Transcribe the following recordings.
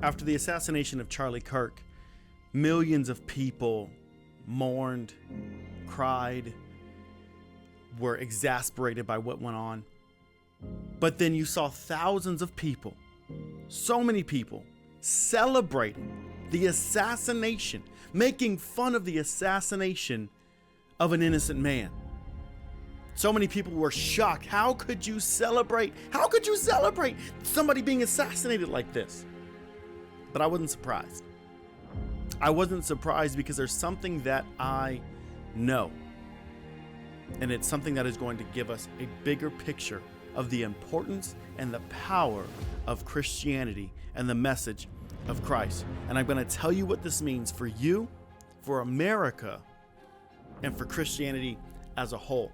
After the assassination of Charlie Kirk, millions of people mourned, cried, were exasperated by what went on. But then you saw thousands of people, so many people, celebrating the assassination, making fun of the assassination of an innocent man. So many people were shocked. How could you celebrate? How could you celebrate somebody being assassinated like this? But I wasn't surprised. I wasn't surprised because there's something that I know. And it's something that is going to give us a bigger picture of the importance and the power of Christianity and the message of Christ. And I'm going to tell you what this means for you, for America, and for Christianity as a whole.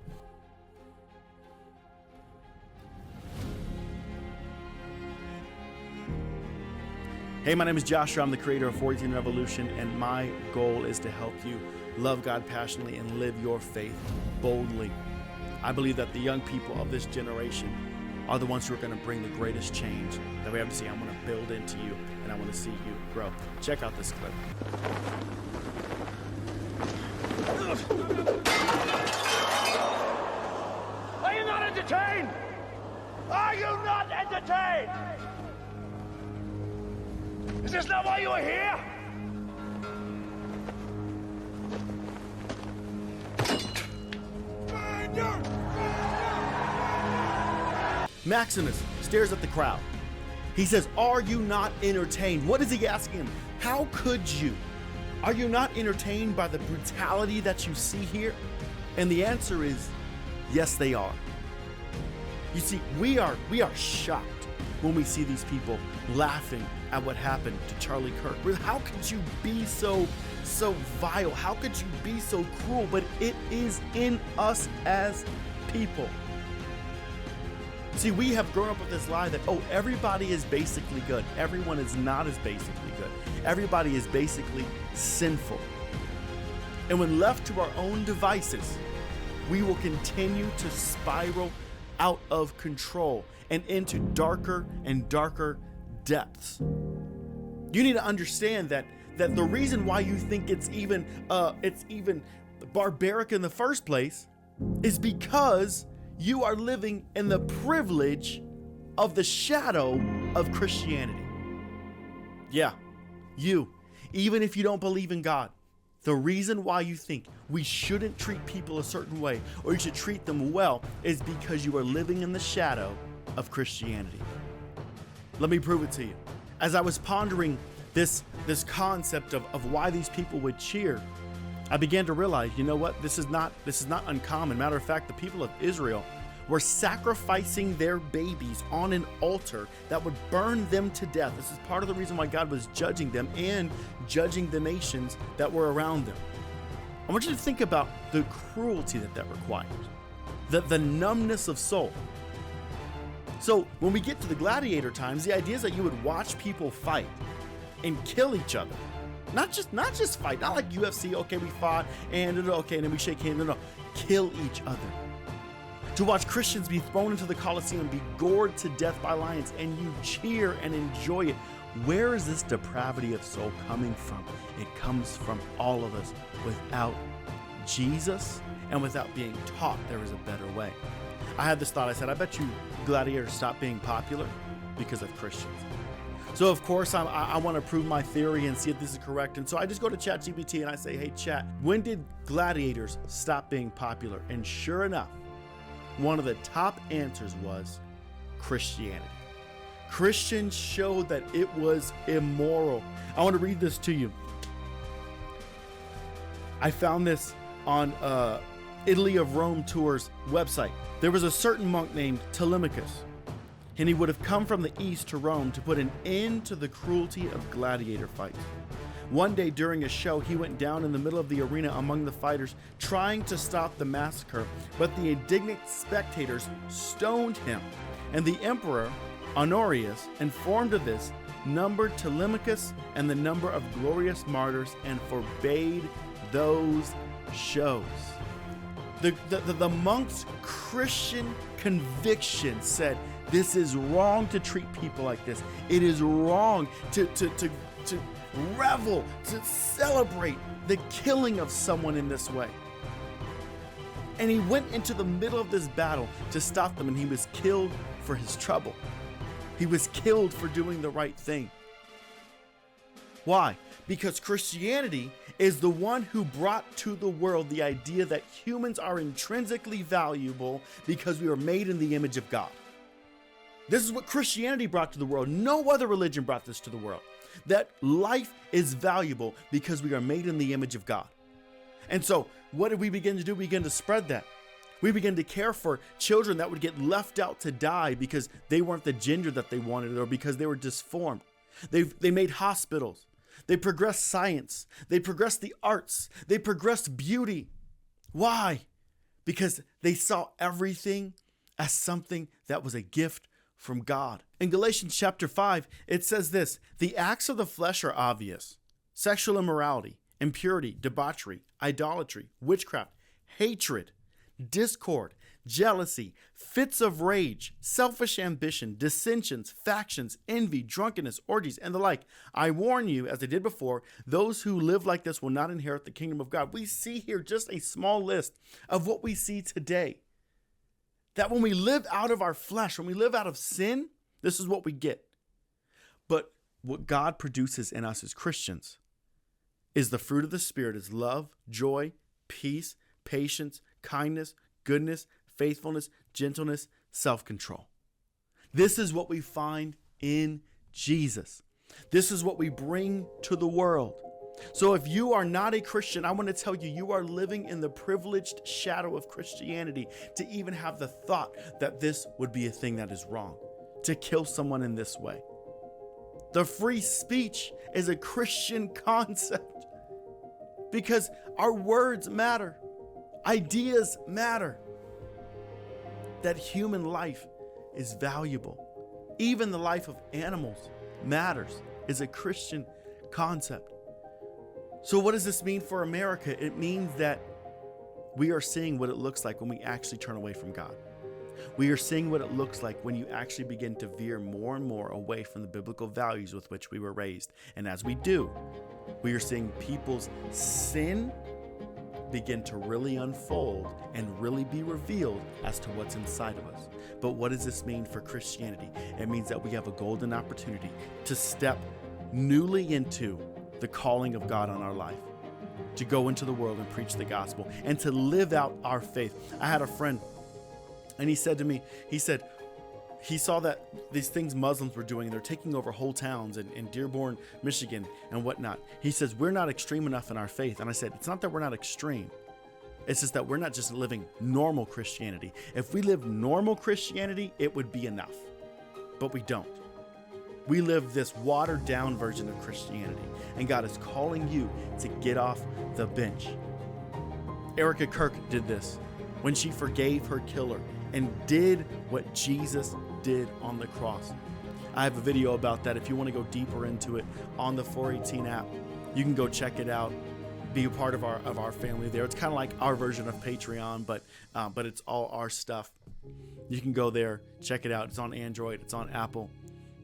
Hey, my name is Joshua. I'm the creator of 14 Revolution, and my goal is to help you love God passionately and live your faith boldly. I believe that the young people of this generation are the ones who are going to bring the greatest change that we have to see. I want to build into you, and I want to see you grow. Check out this clip. Are you not entertained? Are you not entertained? Is this not why you are here? Maximus stares at the crowd. He says, "Are you not entertained?" What is he asking him? How could you? Are you not entertained by the brutality that you see here? And the answer is, yes, they are. You see, we are shocked when we see these people laughing at what happened to Charlie Kirk. How could you be so vile? How could you be so cruel? But it is in us as people. See, we have grown up with this lie that, everybody is basically good. Everyone is not as basically good. Everybody is basically sinful. And when left to our own devices, we will continue to spiral out of control and into darker and darker depths. You need to understand that the reason why you think it's even barbaric in the first place is because you are living in the privilege of the shadow of Christianity. Yeah, even if you don't believe in God, the reason why you think we shouldn't treat people a certain way or you should treat them well is because you are living in the shadow of Christianity. Let me prove it to you. As I was pondering this concept of why these people would cheer, I began to realize, you know what? This is not uncommon. Matter of fact, the people of Israel were sacrificing their babies on an altar that would burn them to death. This is part of the reason why God was judging them and judging the nations that were around them. I want you to think about the cruelty that required, the numbness of soul. So when we get to the gladiator times, the idea is that you would watch people fight and kill each other. Not just fight, not like UFC, okay, we fought, and okay, and then we shake hands, no, kill each other. To watch Christians be thrown into the Colosseum, be gored to death by lions, and you cheer and enjoy it. Where is this depravity of soul coming from? It comes from all of us. Without Jesus and without being taught there is a better way. I had this thought, I said, I bet you gladiators stopped being popular because of Christians. So of course, I want to prove my theory and see if this is correct. And so I just go to ChatGPT and I say, hey chat, when did gladiators stop being popular? And sure enough, one of the top answers was Christianity. Christians showed that it was immoral. I want to read this to you. I found this on Italy of Rome Tour's website. There was a certain monk named Telemachus, and he would have come from the east to Rome to put an end to the cruelty of gladiator fights. One day during a show, he went down in the middle of the arena among the fighters, trying to stop the massacre, but the indignant spectators stoned him. And the emperor, Honorius, informed of this, numbered Telemachus and the number of glorious martyrs and forbade those shows. The monk's Christian conviction said, This is wrong to treat people like this. It is wrong to revel, to celebrate the killing of someone in this way. And he went into the middle of this battle to stop them, and he was killed for his trouble. He was killed for doing the right thing. Why? Because Christianity is the one who brought to the world the idea that humans are intrinsically valuable because we are made in the image of God. This is what Christianity brought to the world. No other religion brought this to the world. That life is valuable because we are made in the image of God. And so what did we begin to do? We began to spread that. We began to care for children that would get left out to die because they weren't the gender that they wanted or because they were disformed. They made hospitals. They progressed science. They progressed the arts. They progressed beauty. Why? Because they saw everything as something that was a gift from God. In Galatians chapter 5, it says this: the acts of the flesh are obvious: sexual immorality, impurity, debauchery, idolatry, witchcraft, hatred, discord, jealousy, fits of rage, selfish ambition, dissensions, factions, envy, drunkenness, orgies, and the like. I warn you, as I did before, those who live like this will not inherit the kingdom of God. We see here just a small list of what we see today. That when we live out of our flesh, when we live out of sin, this is what we get. But what God produces in us as Christians is the fruit of the Spirit, is love, joy, peace, patience, kindness, goodness, faithfulness, gentleness, self-control. This is what we find in Jesus. This is what we bring to the world. So if you are not a Christian, I want to tell you, you are living in the privileged shadow of Christianity to even have the thought that this would be a thing that is wrong, to kill someone in this way. The free speech is a Christian concept because our words matter. Ideas matter. That human life is valuable. Even the life of animals matters, is a Christian concept. So what does this mean for America? It means that we are seeing what it looks like when we actually turn away from God. We are seeing what it looks like when you actually begin to veer more and more away from the biblical values with which we were raised. And as we do, we are seeing people's sin begin to really unfold and really be revealed as to what's inside of us. But what does this mean for Christianity? It means that we have a golden opportunity to step newly into the calling of God on our life, to go into the world and preach the gospel and to live out our faith. I had a friend, and he said to me, he saw that these things Muslims were doing, they're taking over whole towns in Dearborn, Michigan and whatnot. He says, we're not extreme enough in our faith. And I said, it's not that we're not extreme. It's just that we're not just living normal Christianity. If we live normal Christianity, it would be enough. But we don't. We live this watered down version of Christianity. And God is calling you to get off the bench. Erica Kirk did this when she forgave her killer and did what Jesus did on the cross. I have a video about that. If you want to go deeper into it on the 418 app, you can go check it out. Be a part of our family there. It's kind of like our version of Patreon, but it's all our stuff. You can go there, check it out. It's on Android, it's on Apple.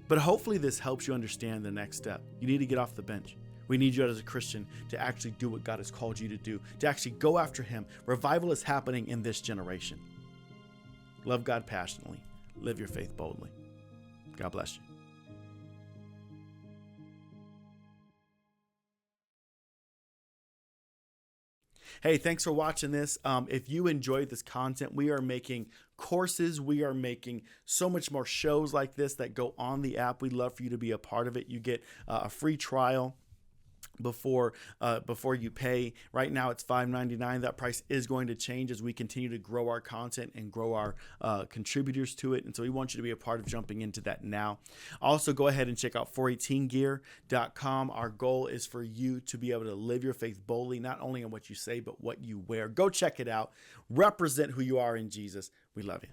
But hopefully this helps you understand the next step. You need to get off the bench. We need you as a Christian to actually do what God has called you to do, to actually go after him. Revival is happening in this generation. Love God passionately. Live your faith boldly. God bless you. Hey, thanks for watching this. If you enjoyed this content, we are making courses. We are making so much more shows like this that go on the app. We'd love for you to be a part of it. You get a free trial before you pay. Right now it's $5.99. That price is going to change as we continue to grow our content and grow our contributors to it. And so we want you to be a part of jumping into that now. Also, go ahead and check out 418gear.com. Our goal is for you to be able to live your faith boldly, not only in what you say, but what you wear. Go check it out. Represent who you are in Jesus. We love you.